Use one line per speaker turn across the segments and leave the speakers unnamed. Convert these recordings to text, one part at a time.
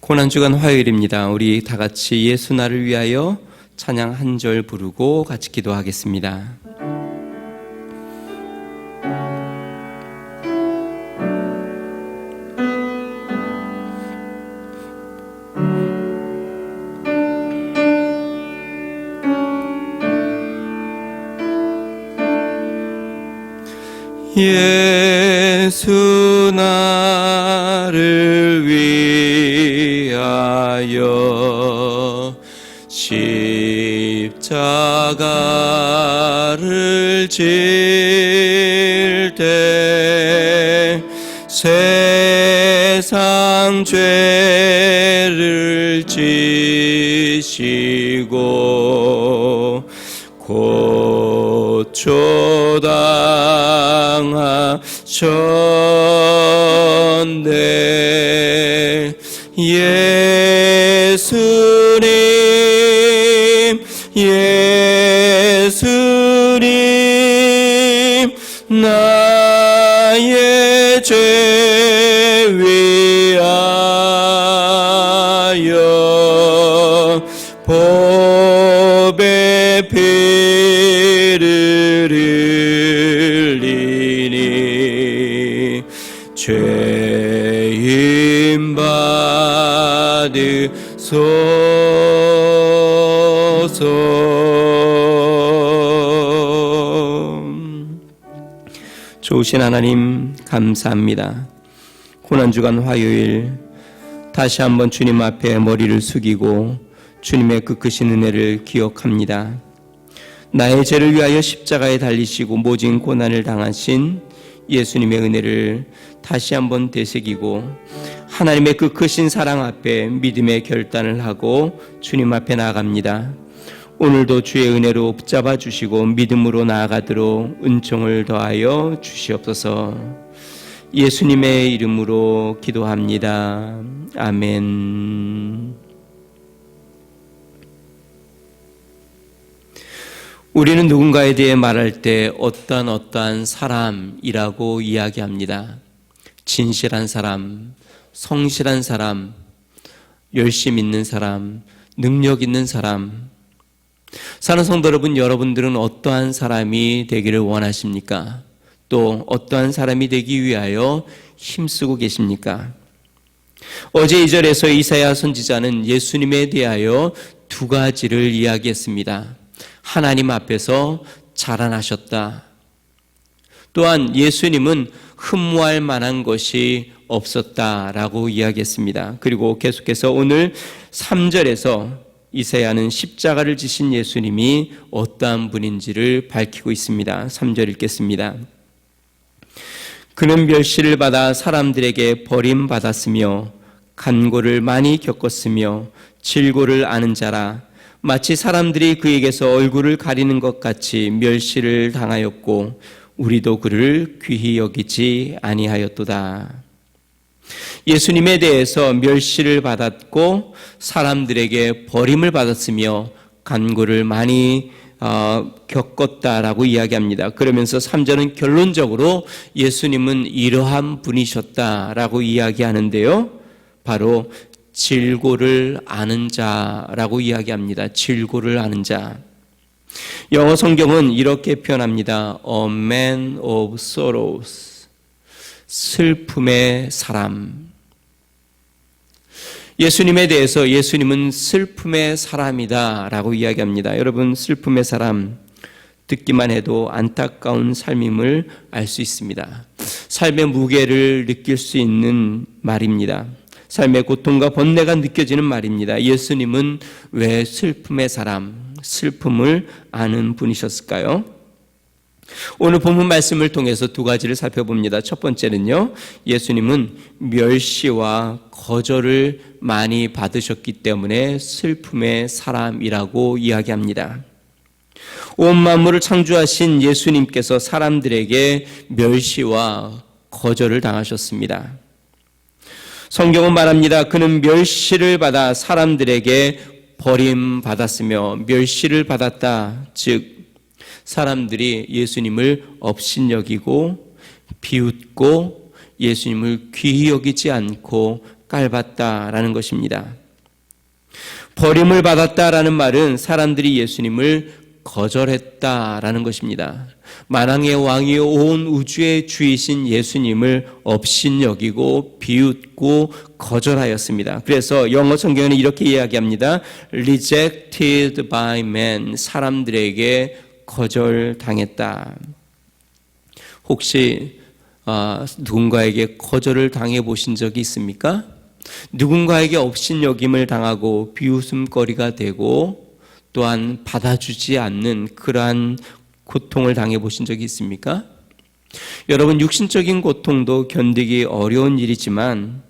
고난주간 화요일입니다. 우리 다 같이 예수 나를 위하여 찬양 한 절 부르고 같이 기도하겠습니다. 예수 나를 위하여 십자가를 질 때 세상 죄를 지시고 고초당하셨네. 예수님 나의 죄 위하여 보배 피를 흘리니 죄인 받으소서. 좋으신 하나님 감사합니다. 고난주간 화요일 다시 한번 주님 앞에 머리를 숙이고 주님의 그 크신 은혜를 기억합니다. 나의 죄를 위하여 십자가에 달리시고 모진 고난을 당하신 예수님의 은혜를 다시 한번 되새기고 하나님의 그 크신 사랑 앞에 믿음의 결단을 하고 주님 앞에 나아갑니다. 오늘도 주의 은혜로 붙잡아 주시고 믿음으로 나아가도록 은총을 더하여 주시옵소서. 예수님의 이름으로 기도합니다. 아멘. 우리는 누군가에 대해 말할 때 어떠한 사람이라고 이야기합니다. 진실한 사람, 성실한 사람, 열심 있는 사람, 능력 있는 사람. 사는 성도 여러분, 여러분들은 어떠한 사람이 되기를 원하십니까? 또 어떠한 사람이 되기 위하여 힘쓰고 계십니까? 어제 2절에서 이사야 선지자는 예수님에 대하여 두 가지를 이야기했습니다. 하나님 앞에서 자라나셨다. 또한 예수님은 흠모할 만한 것이 없었다라고 이야기했습니다. 그리고 계속해서 오늘 3절에서 이사야는 십자가를 지신 예수님이 어떠한 분인지를 밝히고 있습니다. 3절 읽겠습니다. 그는 멸시를 받아 사람들에게 버림받았으며 간고를 많이 겪었으며 질고를 아는 자라. 마치 사람들이 그에게서 얼굴을 가리는 것 같이 멸시를 당하였고 우리도 그를 귀히 여기지 아니하였도다. 예수님에 대해서 멸시를 받았고 사람들에게 버림을 받았으며 간고를 많이 겪었다라고 이야기합니다. 그러면서 3절은 결론적으로 예수님은 이러한 분이셨다라고 이야기하는데요. 바로 질고를 아는 자라고 이야기합니다. 질고를 아는 자. 영어 성경은 이렇게 표현합니다. A man of sorrows. 슬픔의 사람. 예수님에 대해서 예수님은 슬픔의 사람이다 라고 이야기합니다. 여러분, 슬픔의 사람 듣기만 해도 안타까운 삶임을 알 수 있습니다. 삶의 무게를 느낄 수 있는 말입니다. 삶의 고통과 번뇌가 느껴지는 말입니다. 예수님은 왜 슬픔의 사람, 슬픔을 아는 분이셨을까요? 오늘 본문 말씀을 통해서 두 가지를 살펴봅니다. 첫 번째는요, 예수님은 멸시와 거절을 많이 받으셨기 때문에 슬픔의 사람이라고 이야기합니다. 온 만물을 창조하신 예수님께서 사람들에게 멸시와 거절을 당하셨습니다. 성경은 말합니다. 그는 멸시를 받아 사람들에게 버림받았으며 멸시를 받았다. 즉 사람들이 예수님을 업신여기고 비웃고 예수님을 귀히 여기지 않고 깔봤다라는 것입니다. 버림을 받았다라는 말은 사람들이 예수님을 거절했다라는 것입니다. 만왕의 왕이요 온 우주의 주이신 예수님을 업신여기고 비웃고 거절하였습니다. 그래서 영어 성경에는 이렇게 이야기합니다. Rejected by men. 사람들에게 거절당했다. 혹시 누군가에게 거절을 당해 보신 적이 있습니까? 누군가에게 업신여김을 당하고 비웃음거리가 되고 또한 받아주지 않는 그러한 고통을 당해 보신 적이 있습니까? 여러분, 육신적인 고통도 견디기 어려운 일이지만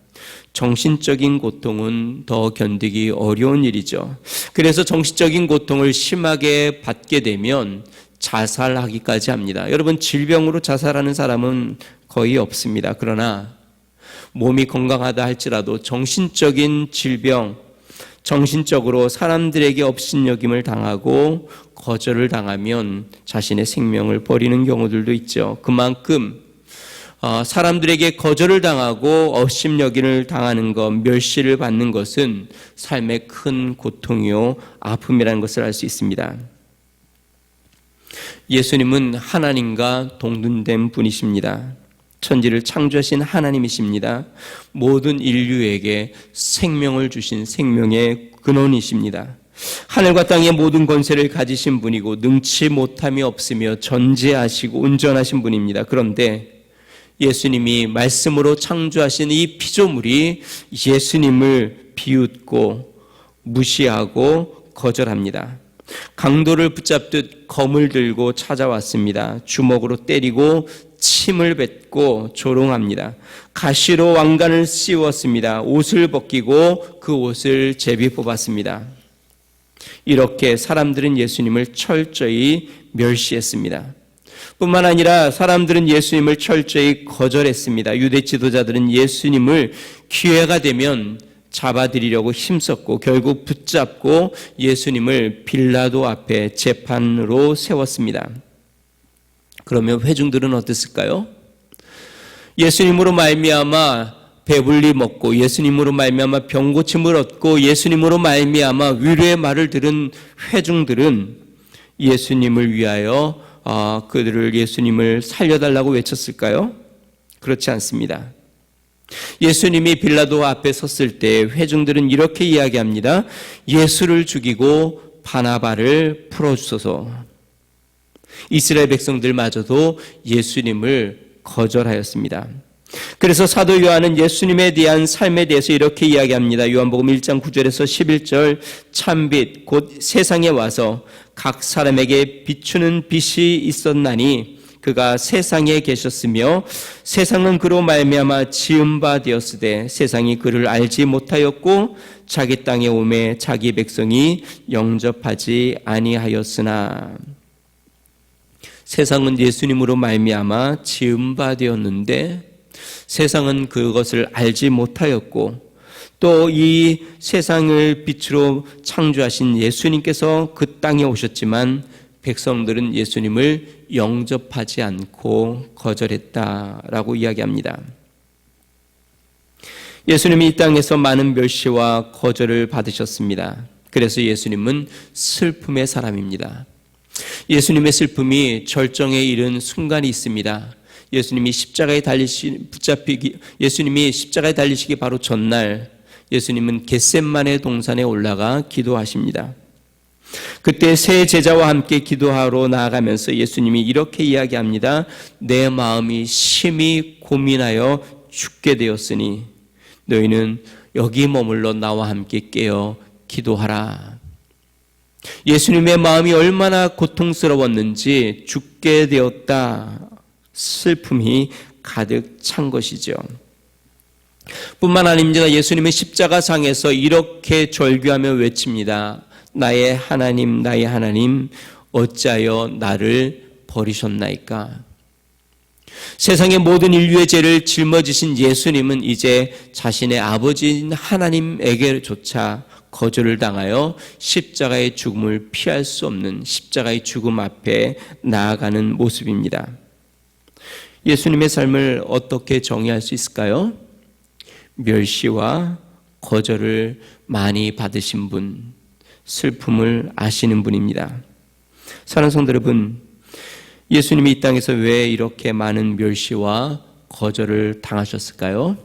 정신적인 고통은 더 견디기 어려운 일이죠. 그래서 정신적인 고통을 심하게 받게 되면 자살하기까지 합니다. 여러분, 질병으로 자살하는 사람은 거의 없습니다. 그러나 몸이 건강하다 할지라도 정신적인 질병, 정신적으로 사람들에게 업신여김을 당하고 거절을 당하면 자신의 생명을 버리는 경우들도 있죠. 그만큼 사람들에게 거절을 당하고 업신여김을 당하는 것, 멸시를 받는 것은 삶의 큰 고통이요 아픔이라는 것을 알 수 있습니다. 예수님은 하나님과 동등된 분이십니다. 천지를 창조하신 하나님이십니다. 모든 인류에게 생명을 주신 생명의 근원이십니다. 하늘과 땅의 모든 권세를 가지신 분이고 능치 못함이 없으며 전지하시고 온전하신 분입니다. 그런데 예수님이 말씀으로 창조하신 이 피조물이 예수님을 비웃고 무시하고 거절합니다. 강도를 붙잡듯 검을 들고 찾아왔습니다. 주먹으로 때리고 침을 뱉고 조롱합니다. 가시로 왕관을 씌웠습니다. 옷을 벗기고 그 옷을 제비 뽑았습니다. 이렇게 사람들은 예수님을 철저히 멸시했습니다. 뿐만 아니라 사람들은 예수님을 철저히 거절했습니다. 유대 지도자들은 예수님을 기회가 되면 잡아들이려고 힘썼고 결국 붙잡고 예수님을 빌라도 앞에 재판으로 세웠습니다. 그러면 회중들은 어땠을까요? 예수님으로 말미암아 배불리 먹고 예수님으로 말미암아 병고침을 얻고 예수님으로 말미암아 위로의 말을 들은 회중들은 예수님을 위하여 그들을 예수님을 살려달라고 외쳤을까요? 그렇지 않습니다. 예수님이 빌라도 앞에 섰을 때 회중들은 이렇게 이야기합니다. 예수를 죽이고 바나바를 풀어주소서. 이스라엘 백성들마저도 예수님을 거절하였습니다. 그래서 사도 요한은 예수님에 대한 삶에 대해서 이렇게 이야기합니다. 요한복음 1장 9절에서 11절 참빛 곧 세상에 와서 각 사람에게 비추는 빛이 있었나니 그가 세상에 계셨으며 세상은 그로 말미암아 지은 바 되었으되 세상이 그를 알지 못하였고 자기 땅에 오매 자기 백성이 영접하지 아니하였으나 세상은 예수님으로 말미암아 지은 바 되었는데 세상은 그것을 알지 못하였고 또 이 세상을 빛으로 창조하신 예수님께서 그 땅에 오셨지만 백성들은 예수님을 영접하지 않고 거절했다라고 이야기합니다. 예수님이 이 땅에서 많은 멸시와 거절을 받으셨습니다. 그래서 예수님은 슬픔의 사람입니다. 예수님의 슬픔이 절정에 이른 순간이 있습니다. 예수님이 십자가에 달리시기 바로 전날 예수님은 겟셋마네 동산에 올라가 기도하십니다. 그때 세 제자와 함께 기도하러 나아가면서 예수님이 이렇게 이야기합니다. 내 마음이 심히 고민하여 죽게 되었으니 너희는 여기 머물러 나와 함께 깨어 기도하라. 예수님의 마음이 얼마나 고통스러웠는지 죽게 되었다. 슬픔이 가득 찬 것이죠. 뿐만 아닙니다. 예수님은 십자가상에서 이렇게 절규하며 외칩니다. 나의 하나님, 나의 하나님, 어찌하여 나를 버리셨나이까? 세상의 모든 인류의 죄를 짊어지신 예수님은 이제 자신의 아버지인 하나님에게조차 거절을 당하여 십자가의 죽음을 피할 수 없는 십자가의 죽음 앞에 나아가는 모습입니다. 예수님의 삶을 어떻게 정의할 수 있을까요? 멸시와 거절을 많이 받으신 분, 슬픔을 아시는 분입니다. 사랑하는 성도 여러분, 예수님이 이 땅에서 왜 이렇게 많은 멸시와 거절을 당하셨을까요?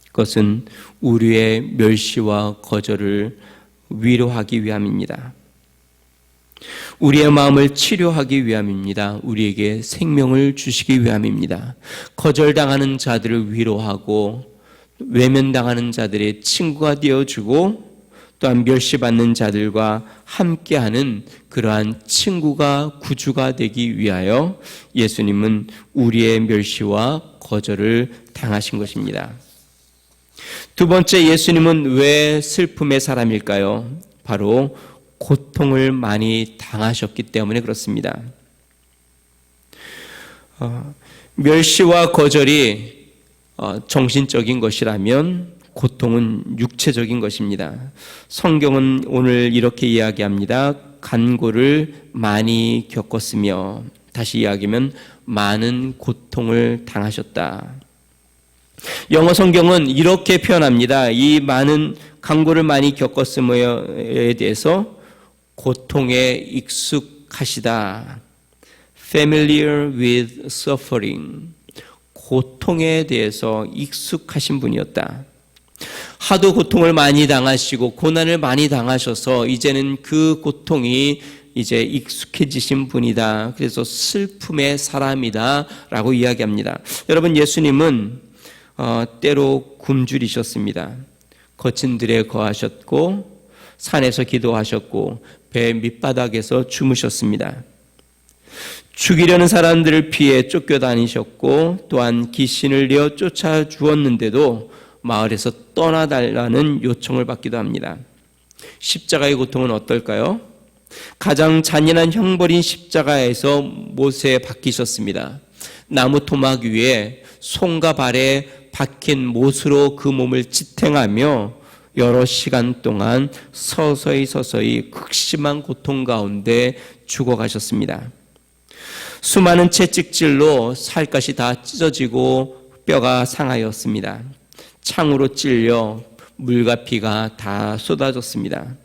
그것은 우리의 멸시와 거절을 위로하기 위함입니다. 우리의 마음을 치료하기 위함입니다. 우리에게 생명을 주시기 위함입니다. 거절당하는 자들을 위로하고 외면당하는 자들의 친구가 되어주고 또한 멸시받는 자들과 함께하는 그러한 친구가 구주가 되기 위하여 예수님은 우리의 멸시와 거절을 당하신 것입니다. 두 번째, 예수님은 왜 슬픔의 사람일까요? 바로 고통을 많이 당하셨기 때문에 그렇습니다. 멸시와 거절이 정신적인 것이라면 고통은 육체적인 것입니다. 성경은 오늘 이렇게 이야기합니다. 간고를 많이 겪었으며, 다시 이야기하면 많은 고통을 당하셨다. 영어 성경은 이렇게 표현합니다. 이 많은 간고를 많이 겪었음에 대해서 고통에 익숙하시다. Familiar with suffering. 고통에 대해서 익숙하신 분이었다. 하도 고통을 많이 당하시고 고난을 많이 당하셔서 이제는 그 고통이 이제 익숙해지신 분이다. 그래서 슬픔의 사람이다 라고 이야기합니다. 여러분, 예수님은 때로 굶주리셨습니다. 거친 들에 거하셨고 산에서 기도하셨고 배 밑바닥에서 주무셨습니다. 죽이려는 사람들을 피해 쫓겨다니셨고 또한 귀신을 내어 쫓아 주었는데도 마을에서 떠나달라는 요청을 받기도 합니다. 십자가의 고통은 어떨까요? 가장 잔인한 형벌인 십자가에서 못에 박히셨습니다. 나무 토막 위에 손과 발에 박힌 못으로 그 몸을 지탱하며 여러 시간 동안 서서히 극심한 고통 가운데 죽어가셨습니다. 수많은 채찍질로 살갗이 다 찢어지고 뼈가 상하였습니다. 창으로 찔려 물과 피가 다 쏟아졌습니다.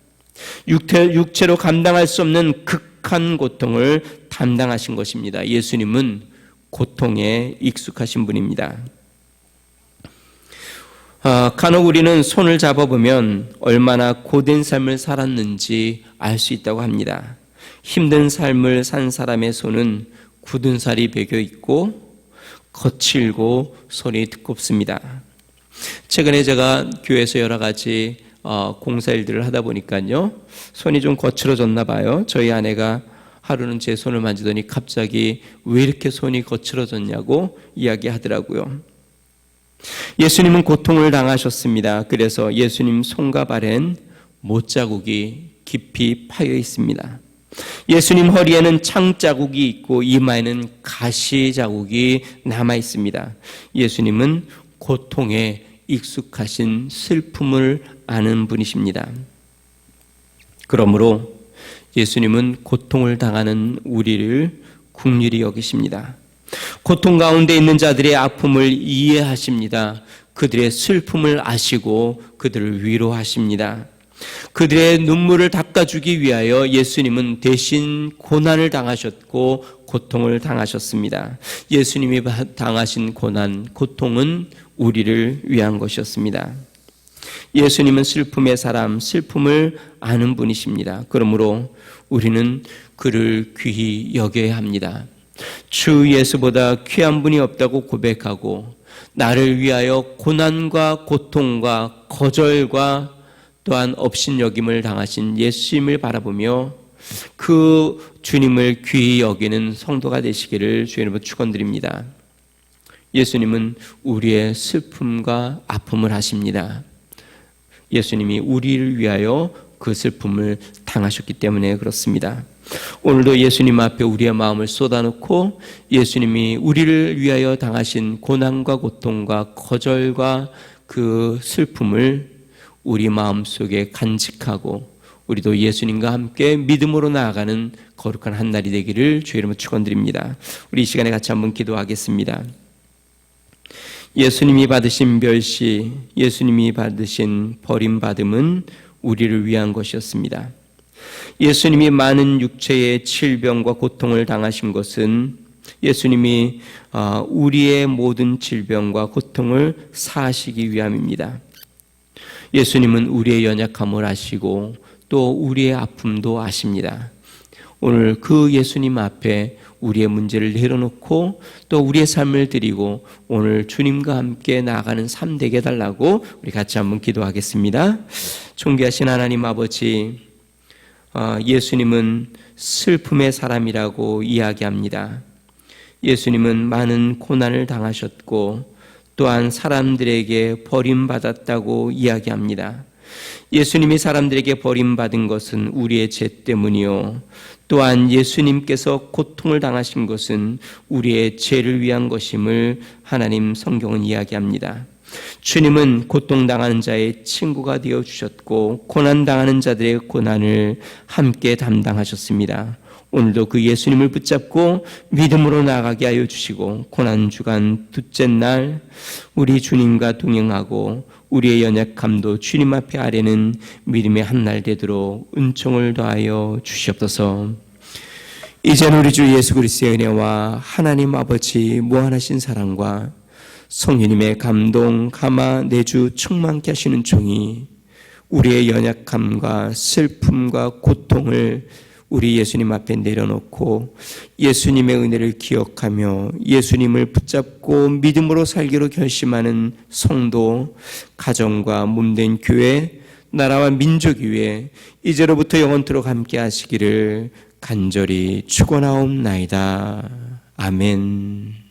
육체로 감당할 수 없는 극한 고통을 담당하신 것입니다. 예수님은 고통에 익숙하신 분입니다. 간혹 우리는 손을 잡아보면 얼마나 고된 삶을 살았는지 알 수 있다고 합니다. 힘든 삶을 산 사람의 손은 굳은 살이 배겨 있고 거칠고 손이 두껍습니다. 최근에 제가 교회에서 여러 가지 공사 일들을 하다 보니까요, 손이 좀 거칠어졌나 봐요. 저희 아내가 하루는 제 손을 만지더니 갑자기 왜 이렇게 손이 거칠어졌냐고 이야기하더라고요. 예수님은 고통을 당하셨습니다. 그래서 예수님 손과 발엔 못자국이 깊이 파여 있습니다. 예수님 허리에는 창자국이 있고 이마에는 가시자국이 남아 있습니다. 예수님은 고통에 익숙하신 슬픔을 아는 분이십니다. 그러므로 예수님은 고통을 당하는 우리를 긍휼히 여기십니다. 고통 가운데 있는 자들의 아픔을 이해하십니다. 그들의 슬픔을 아시고 그들을 위로하십니다. 그들의 눈물을 닦아주기 위하여 예수님은 대신 고난을 당하셨고 고통을 당하셨습니다. 예수님이 당하신 고난, 고통은 우리를 위한 것이었습니다. 예수님은 슬픔의 사람, 슬픔을 아는 분이십니다. 그러므로 우리는 그를 귀히 여겨야 합니다. 주 예수보다 귀한 분이 없다고 고백하고 나를 위하여 고난과 고통과 거절과 또한 업신여김을 당하신 예수님을 바라보며 그 주님을 귀히 여기는 성도가 되시기를 주의 이름으로 축원드립니다. 예수님은 우리의 슬픔과 아픔을 하십니다. 예수님이 우리를 위하여 그 슬픔을 당하셨기 때문에 그렇습니다. 오늘도 예수님 앞에 우리의 마음을 쏟아놓고 예수님이 우리를 위하여 당하신 고난과 고통과 거절과 그 슬픔을 우리 마음속에 간직하고 우리도 예수님과 함께 믿음으로 나아가는 거룩한 한 날이 되기를 주의 이름으로 축원드립니다. 우리 이 시간에 같이 한번 기도하겠습니다. 예수님이 받으신 멸시, 예수님이 받으신 버림받음은 우리를 위한 것이었습니다. 예수님이 많은 육체의 질병과 고통을 당하신 것은 예수님이 우리의 모든 질병과 고통을 사하시기 위함입니다. 예수님은 우리의 연약함을 아시고 또 우리의 아픔도 아십니다. 오늘 그 예수님 앞에 우리의 문제를 내려놓고 또 우리의 삶을 드리고 오늘 주님과 함께 나아가는 삶 되게 해달라고 우리 같이 한번 기도하겠습니다. 존귀하신 하나님 아버지, 예수님은 슬픔의 사람이라고 이야기합니다. 예수님은 많은 고난을 당하셨고 또한 사람들에게 버림받았다고 이야기합니다. 예수님이 사람들에게 버림받은 것은 우리의 죄 때문이요, 또한 예수님께서 고통을 당하신 것은 우리의 죄를 위한 것임을 하나님 성경은 이야기합니다. 주님은 고통당하는 자의 친구가 되어주셨고 고난당하는 자들의 고난을 함께 담당하셨습니다. 오늘도 그 예수님을 붙잡고 믿음으로 나아가게 하여 주시고 고난주간 둘째 날 우리 주님과 동행하고 우리의 연약함도 주님 앞에 아뢰는 믿음의 한날 되도록 은총을 더하여 주시옵소서. 이제는 우리 주 예수 그리스도의 은혜와 하나님 아버지 무한하신 사랑과 성령님의 감동, 감화, 내주 충만케 하시는 종이 우리의 연약함과 슬픔과 고통을 우리 예수님 앞에 내려놓고 예수님의 은혜를 기억하며 예수님을 붙잡고 믿음으로 살기로 결심하는 성도, 가정과 몸된 교회, 나라와 민족 위에 이제로부터 영원토록 함께 하시기를 간절히 축원하옵나이다. 아멘.